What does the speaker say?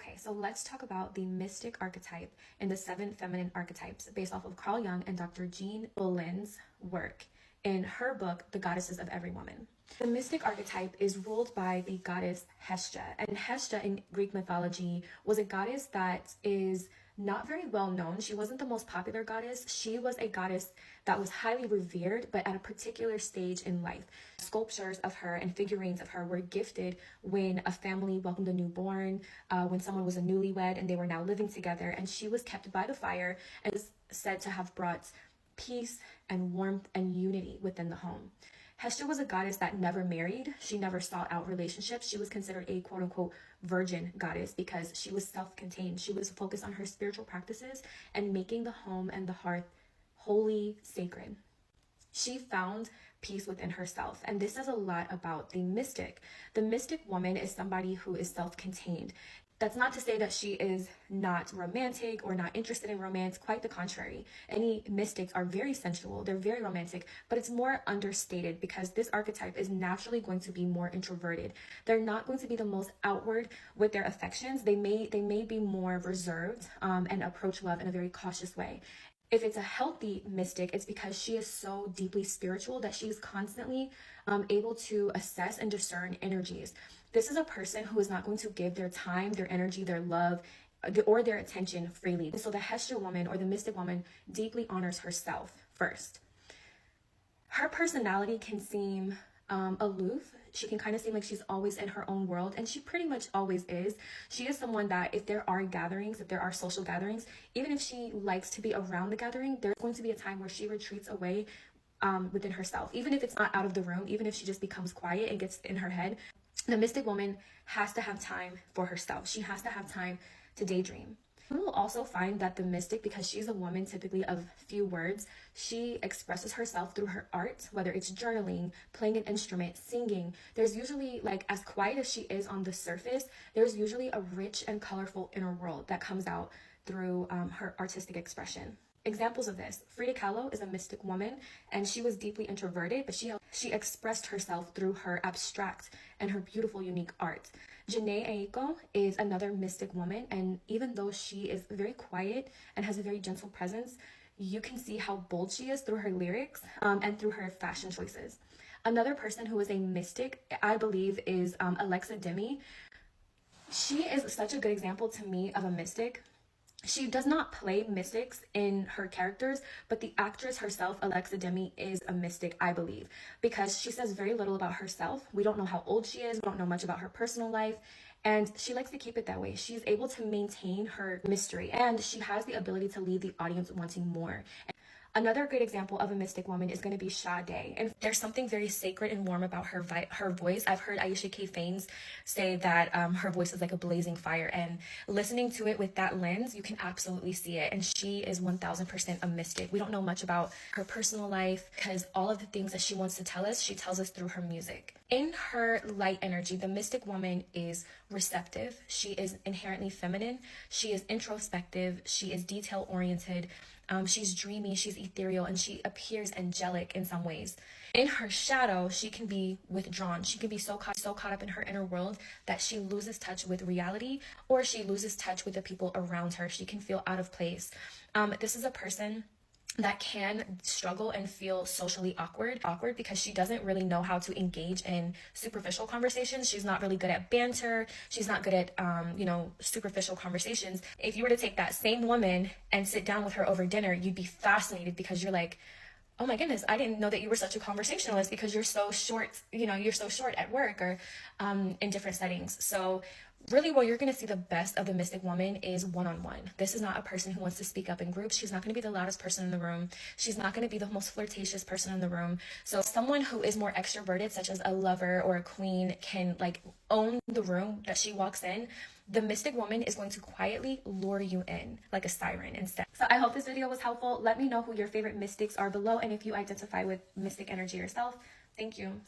Okay, so let's talk about the mystic archetype and the 7 feminine archetypes based off of Carl Jung and Dr. Jean Boleyn's work in her book, The Goddesses of Every Woman. The mystic archetype is ruled by the goddess Hestia, and Hestia in Greek mythology was a goddess that is not very well known. She wasn't the most popular goddess. She was a goddess that was highly revered, but at a particular stage in life. Sculptures of her and figurines of her were gifted when a family welcomed a newborn, when someone was a newlywed and they were now living together, and she was kept by the fire and is said to have brought peace and warmth and unity within the home. Hestia was a goddess that never married. She never sought out relationships. She was considered a quote-unquote virgin goddess because she was self-contained. She was focused on her spiritual practices and making the home and the hearth holy, sacred. She found peace within herself, and this says a lot about the mystic. The mystic woman is somebody who is self-contained. That's not to say that she is not romantic or not interested in romance. Quite the contrary. Any mystics are very sensual. They're very romantic, but it's more understated because this archetype is naturally going to be more introverted. They're not going to be the most outward with their affections. They may be more reserved and approach love in a very cautious way. If it's a healthy mystic, it's because she is so deeply spiritual that she is constantly able to assess and discern energies. This is a person who is not going to give their time, their energy, their love, or their attention freely. So the Hestia woman or the mystic woman deeply honors herself first. Her personality can seem aloof. She can kind of seem like she's always in her own world, and she pretty much always is. She is someone that if there are gatherings, if there are social gatherings, even if she likes to be around the gathering, there's going to be a time where she retreats away within herself. Even if it's not out of the room, even if she just becomes quiet and gets in her head, the mystic woman has to have time for herself. She has to have time to daydream. You will also find that the mystic, because she's a woman typically of few words, she expresses herself through her art, whether it's journaling, playing an instrument, singing. There's usually, like, as quiet as she is on the surface, there's usually a rich and colorful inner world that comes out through her artistic expression. Examples of this: Frida Kahlo is a mystic woman, and she was deeply introverted, but she expressed herself through her abstract and her beautiful, unique art. Jhené Aiko is another mystic woman, and even though she is very quiet and has a very gentle presence, you can see how bold she is through her lyrics and through her fashion choices. Another person who is a mystic, I believe, is Alexa Demi. She is such a good example to me of a mystic. She does not play mystics in her characters, but the actress herself, Alexa Demi, is a mystic, I believe, because she says very little about herself. We don't know how old she is. We don't know much about her personal life, and she likes to keep it that way. She's able to maintain her mystery, and she has the ability to leave the audience wanting more. Another great example of a mystic woman is going to be Sade, and there's something very sacred and warm about her voice. I've heard Aisha K. Faines say that her voice is like a blazing fire, and listening to it with that lens, you can absolutely see it. And she is 1000% a mystic. We don't know much about her personal life because all of the things that she wants to tell us, she tells us through her music. In her light energy, the mystic woman is receptive. She is inherently feminine. She is introspective. She is detail-oriented. She's dreamy, she's ethereal, and she appears angelic in some ways. In her shadow, she can be withdrawn. She can be so caught up in her inner world that she loses touch with reality, or she loses touch with the people around her. She can feel out of place. This is a person that can struggle and feel socially awkward because she doesn't really know how to engage in superficial conversations. She's not really good at banter. She's not good at, superficial conversations. If you were to take that same woman and sit down with her over dinner, you'd be fascinated because you're like, oh my goodness, I didn't know that you were such a conversationalist because you're so short, you're so short at work or in different settings. So really where you're going to see the best of the mystic woman is one-on-one. This is not a person who wants to speak up in groups. She's not going to be the loudest person in the room. She's not going to be the most flirtatious person in the room. So someone who is more extroverted, such as a lover or a queen, can like own the room that she walks in. The mystic woman is going to quietly lure you in like a siren instead. So I hope this video was helpful. Let me know who your favorite mystics are below, and if you identify with mystic energy yourself. Thank you.